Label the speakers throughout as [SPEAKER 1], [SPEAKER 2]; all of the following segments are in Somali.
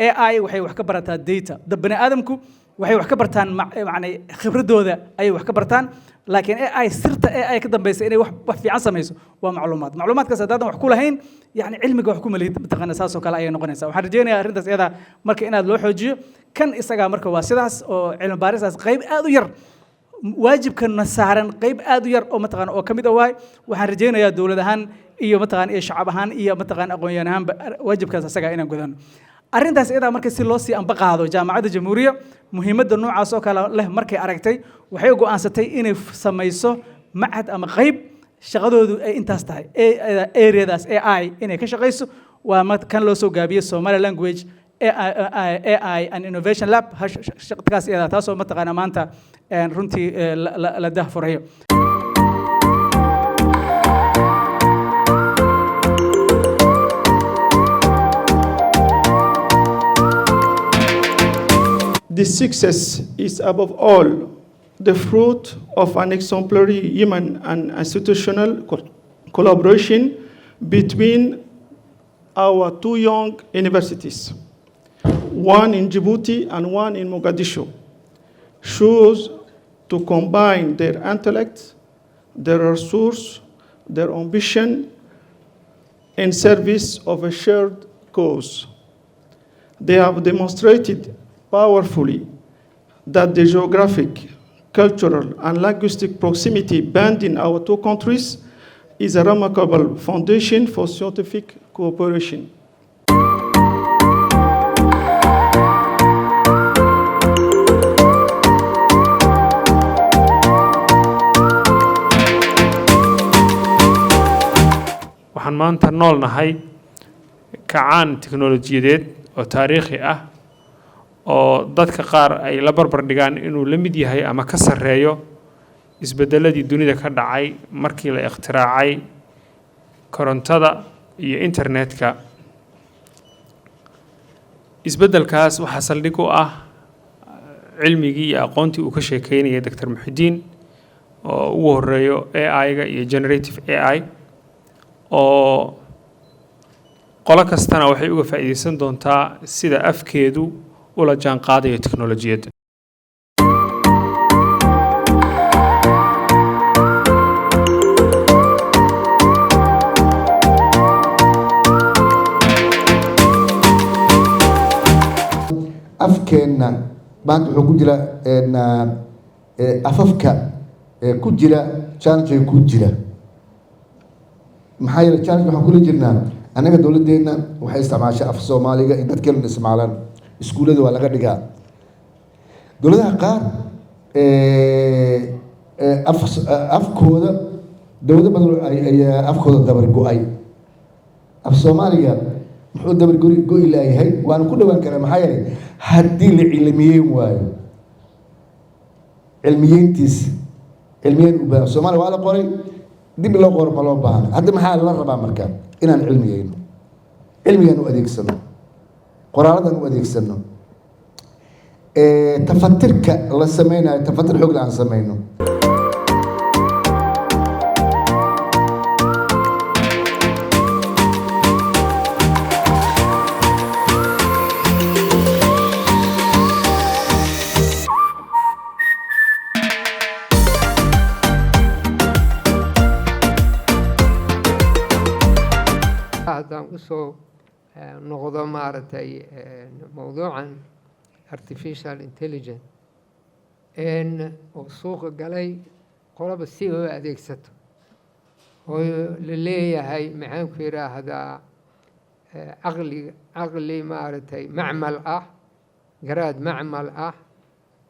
[SPEAKER 1] AI waxay wax ka barataa data bani aadamku waxay wax ka bartaan macnay khibradooda ay wax ka bartaan laakiin AI sirta AI ka dambaysa inay wax fiican samayso waa macluumaadkaas hadaadan wax ku lahayn yani cilmiga wax ku malid taqana saas oo kale ay noqonaysaa waxaan rajeynayaa arrintaas iyada marka inaad loo xoojiyo kan isaga marka waa sidaas oo cilmi baarisaas qayb aad u yar waajibkana saaran qayb aad u yar oo mataqaan oo kamid ah waxaan rajeynayaa dawlad ahaan iyo mataqaan iyo shacab ahaan iyo mataqaan aqoon-yahan ahaan waajibkaas isaga inaan gudano arrintaas iyada marka si loo sii amba qaado jaamacadda jamhuuriya muhiimadda noocaas oo kale leh markay aragtay waxay go'aansatay inay samayso macad ama qayb shaqadoodu ay intaas tahay areadaas AI inay ka shaqayso waa kan loo soo gaabiyey Somali language AI and Innovation Lab shaqadaas iyada taasoo mataqaana maanta runtii la dahfurayo
[SPEAKER 2] This success is above all the fruit of an exemplary human and institutional collaboration between our two young universities, one in Djibouti and one in Mogadishu, chose to combine their intellect, their resource, their ambition in service of a shared cause. They have demonstrated powerfully that the geographic, cultural, and linguistic proximity binding our two countries is a remarkable foundation for scientific cooperation.
[SPEAKER 3] waxaan maanta nool nahay kacaan tiknoolajiyadeed oo taariikhi ah oo dadka qaar ay la barbar dhigaan inuu la mid yahay ama ka sareeyo isbedeladii dunida ka dhacay markii la ikhtiraacay korontada iyo internetka isbedelkaas waxa saldhig u ah cilmigii iyo aqoontii uu ka sheekeynayay Dr. Muxudiin oo ugu horeeyo AI-ga iyo generative AI oo qolo kastana waxay uga faa'iideysan doontaa sida afkeedu ula jaan qaadayo teknolojiyadda
[SPEAKER 4] afkeena maanta wuxuu ku jira afafka ku jira challenge ku jira maxay la challenge waxa kula jirnaa anaga dawladeena waxay isticmaashaa af Soomaaliga in dadka la isticmaalaan iskuulada waa laga dhigaa dawladaha qaar afkooda dawlado badan ay afkooda dabar go'ay af Soomaaliga muxuu dabar go'i leeyahay waan ku dhawaan karaa maxay yahay haddii la cilmiyeyn waayo cilmiyeyn u baahan Soomaali waa la qoray dib loo qoro ma loo baahan hadda maxaa la rabaa markaa inaan cilmiyeyno cilmigan u adeegsano qoraaladan u adeegsano tafatirka la sameynayo tafatir xoog aan sameyno
[SPEAKER 5] هذا وصو نقطة مارتي موضوعا artificial intelligence إن وسوق قلي قرب السيو أديكسته وللي هاي معان كيرا هذا عقلي مارتي معمل قراد معمل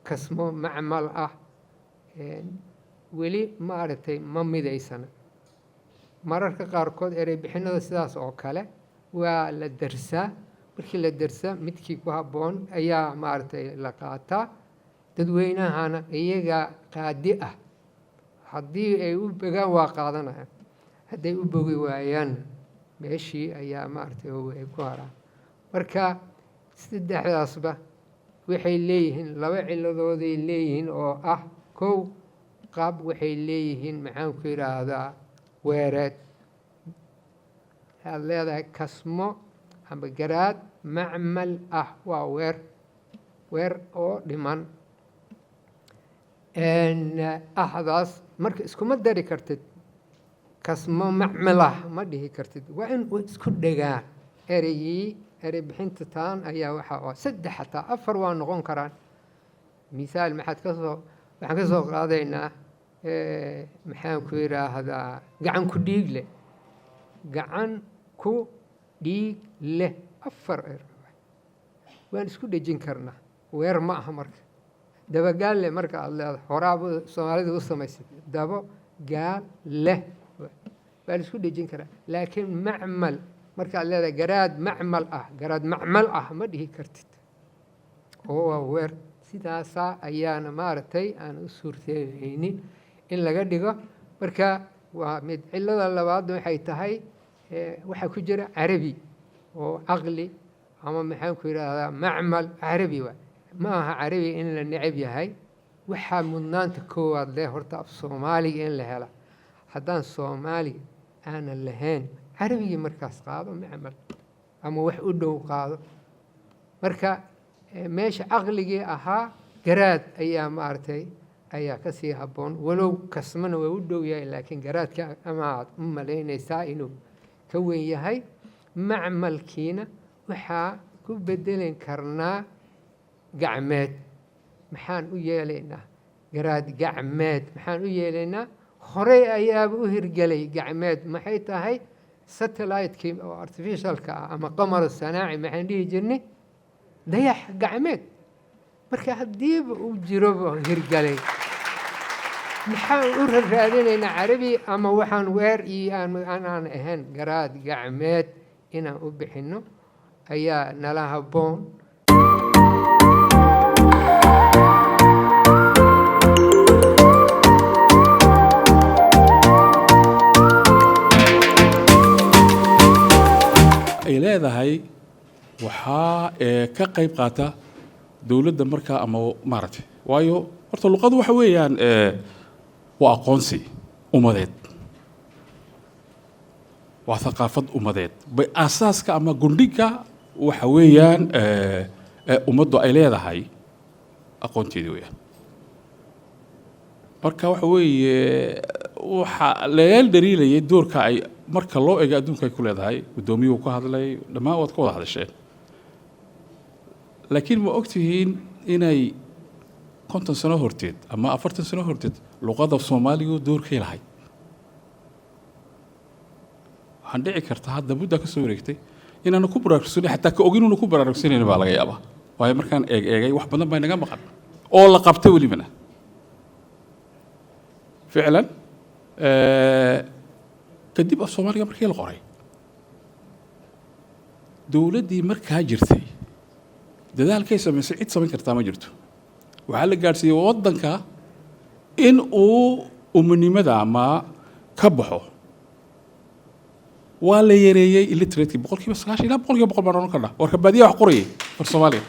[SPEAKER 5] كسمو معمل ولي مارتي ممي دي سنة mararka qaarkood eray bixinada sidaas oo kale waa la darsaa markii la darsaa midkii ku habboon ayaa maartay la qaataa dadweynahana iyaga qaadi ah haddii ay u bogaan waa qaadanayaan hadday u bogi waayaan meeshii ayaa maartay ay ku haraan marka saddexdaasba waxay leeyihiin laba ciladooday leeyihiin oo ah kow qaab waxay leeyihiin maxaan ku yiraahdaa weereed هذا كسمو أما جراد macmal ah waa weer oo dhiman ahdaas marka iskuma dari kartid kasmo macmal ah ma dhihi kartid waa in isku dhegaan erey bixinta taan ayaa waxaa saddex xataa afar waa noqon karaan misaal waxaan ka soo qaadaynaa maxaan ku yidhaahdaa gacan ku dhiig leh gacan ku dhiig leh afar waan isku dhejin karnaa weer ma aha marka dabagaal leh marka aad leedahay horaaba soomaalida u samaysay dabo gaal leh waan isku dhejin karaa laakiin macmal marka aad leedahay garaad macmal ah ma dhihi kartid oo waa weer sidaasaa ayaana maaragtay aan u suurteynaynin in laga dhigo marka waa mid cilada labaad waxay tahay waxaa ku jira carabi oo caqli ama maxaan ku yidhaahdaa macmal carabi waa ma aha carabi in la necab yahay waxaa mudnaanta koowaad leh horta af soomaaliga in la hela haddaan soomaaliga aanan lahayn carabigii markaas qaado macmal ama wax u dhow qaado marka meesha caqligii ahaa garaad ayaa maaragtay ayaa kasii habboon walow kasmana waa u dhow yahay laakiin garaadka amaad u malaynaysaa inuu ka weyn yahay macmalkiina waxaa ku bedelin karnaa gacmeed maxaan u yeelaynaa garaad gacmeed maxaan u yeelaynaa horey ayaaba u hirgelay gacmeed maxay tahay satellite-kii oo artificialka ah ama qamar sanaaci maxaan dhihi jirnay dayax gacmeed marka haddiiba uu jiroba hirgelay maxaan u raadinaynaa carabi ama waxaan weer iyo aanaan ahayn garaad gacmeed inaan u bixinno ayaa nala habboon
[SPEAKER 6] ay leedahay waxaa ka qayb qaata dowladda markaa ama maaragtay waayo horta luqadu waxa weeyaan waa aqoonsi ummadeed waa thaqaafad ummadeed asaaska ama gundhiga waxa weeyaan ummaddu ay leedahay aqoonteedii weeyaan marka waxa weeye waxa laga daliilayay doorka ay marka loo eego adduunka ay ku leedahay guddoomiyuhu ka hadlay dhammaan waad ka wada hadasheen laakiin ma ogtihiin inay 50 sano horteed ama 40 sano horteed luqadda soomaaligu doorkay lahayd waxaan dhici karta hadda muddo ka soo wareegtay inaanu ku baraarugsanay xataa ka oginuuna ku baraarugsanayna baa laga yaabaa waayo markaan eegay wax badan baa inaga maqan oo la qabtay welibana ficlan kadib af soomaaliga markii la qoray dowladdii markaa jirtay dadaalkay samaysay cid samayn kartaa ma jirto waxaa la gaadhsiiyey waddanka in uu umanimada ama ka baxo waa la yareeyey illiteratekii 90% ilaa 100% baan oran karnaa warka baadiyaha wax qorayay far soomaaliga